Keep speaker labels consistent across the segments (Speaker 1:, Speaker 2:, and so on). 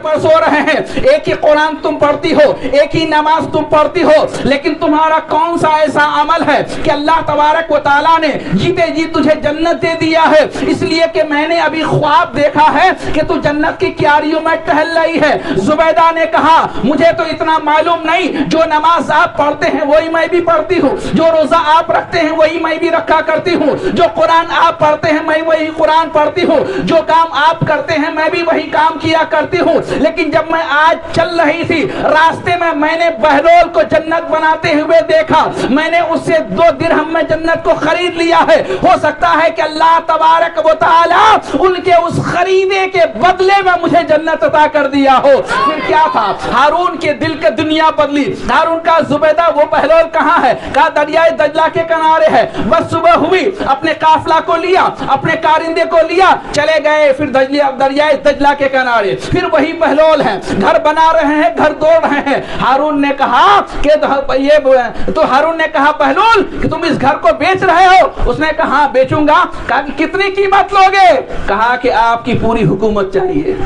Speaker 1: पर सो रहे हैं, एक ही कुरान तुम पढ़ती हो, एक ही नमाज तुम पढ़ती हो, लेकिन तुम्हारा कौन सा ऐसा अमल है कि अल्लाह तबारक व तआला ने जीते जी तुझे जन्नत दे दिया है? इसलिए कि मैंने अभी ख्वाब देखा है कि तू जन्नत की क्यारियों में टहल रही है। जुबैदा ने कहा मुझे तो इतना मालूम नहीं, जो नमाज आप पढ़ते हैं वही मैं भी पढ़ती हूँ, जो रोजा आप रखते हैं वही मैं भी रखा करती हूँ, जो कुरान आप पढ़ते हैं मैं वही कुरान पढ़ती हूँ, जो काम आप करते हैं मैं भी वही काम किया करती हूँ। लेकिन जब मैं आज चल रही थी, रास्ते में मैंने बहलोल को जन्नत बनाते हुए देखा, मैंने उससे 2 दिरहम में जन्नत को खरीद लिया है। हो सकता है कि अल्लाह तबारक व तआला उनके उस खरीदे के बदले में मुझे जन्नत अता कर दिया हो। फिर क्या था, हारून के दिल की दुनिया बदली। हारून का जुबैदा वो बहलोल कहाँ है? कहा दरियाए दजला के किनारे है। बस सुबह हुई, अपने काफला को लिया, अपने कारिंदे को लिया, चले गए फिर दरियाए दजला के किनारे। फिर वही बहलोल है, घर बना रहे हैं, घर तोड़ रहे हैं। हारून ने कहा कि हारून ने कहा बहलोल कि तुम इस घर को बेच रहे हो? उसने कहा हाँ बेचूंगा। कहा कि कितनी कीमत लोगे? कहा कि आपकी पूरी हुकूमत चाहिए।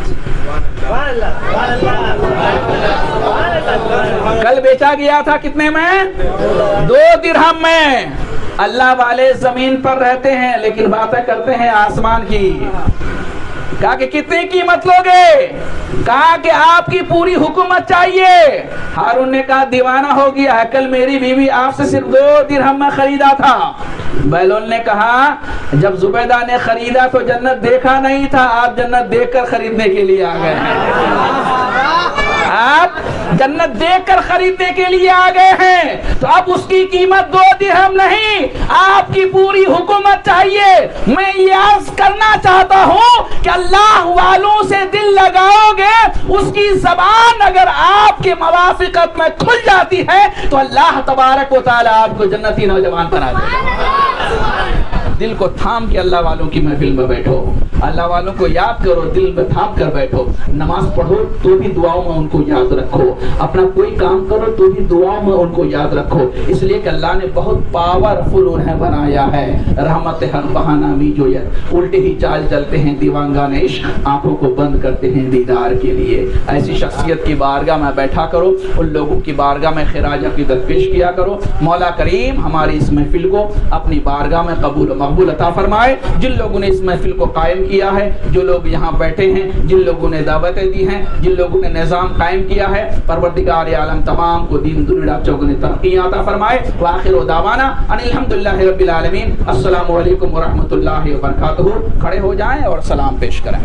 Speaker 1: कल बेचा गया था कितने में? 2 दिरहम में। अल्लाह वाले जमीन पर रहते हैं लेकिन बातें करते हैं आसमान की। कहा कि कितनी कीमत लोगे? कहा कि आपकी पूरी हुकूमत चाहिए। हारून ने कहा दीवाना हो गया है, कल मेरी बीवी आपसे सिर्फ 2 दिरहम में खरीदा था। बहलोल ने कहा जब जुबैदा ने खरीदा तो जन्नत देखा नहीं था, आप जन्नत देखकर खरीदने के लिए आ गए हैं। आप जन्नत देखकर खरीदने के लिए आ गए हैं, तो अब उसकी कीमत 2 दिरहम नहीं, आपकी पूरी हुकूमत चाहिए। मैं ये अर्ज करना चाहता हूँ कि अल्लाह वालों से दिल लगाओगे, उसकी जबान अगर आपके मवाफिकत में खुल जाती है तो अल्लाह तबारक व तआला आपको जन्नती नौजवान बना देगा। दिल को थाम के अल्लाह वालों की महफिल में बैठो, अल्लाह वालों को याद करो, दिल में थाम कर बैठो। नमाज पढ़ो तो भी दुआओं में उनको याद रखो, अपना कोई काम करो तो भी दुआओं में उनको याद रखो। इसलिए कि अल्लाह ने बहुत पावरफुल उन्हें बनाया है। रहमत हर बहाना में जो है, उल्टे ही चाल चलते हैं दीवांगान इश्क, आंखों को बंद करते हैं दीदार के लिए। ऐसी शख्सियत की बारगाह में बैठा करो, उन लोगों की बारगाह में खिराज अकीदत पेश किया करो। मौला करीम हमारी इस महफिल को अपनी बारगाह में कबूल मकबूल अता फरमाए। जिन लोगों ने इस महफिल को कायम किया है, जो लोग यहाँ बैठे हैं, जिन लोगों ने दावतें दी हैं, जिन लोगों ने निज़ाम कायम किया है, परवरदिगार आलम तमाम को दीन दुनिया चौगुनी तरक्की अता फरमाए। व आखिर दावाना अनिल हम्दुलिल्लाहि रब्बिल आलमीन। अस्सलामु अलैकुम व रहमतुल्लाहि व बरकातहू। खड़े हो जाएं और सलाम पेश करें।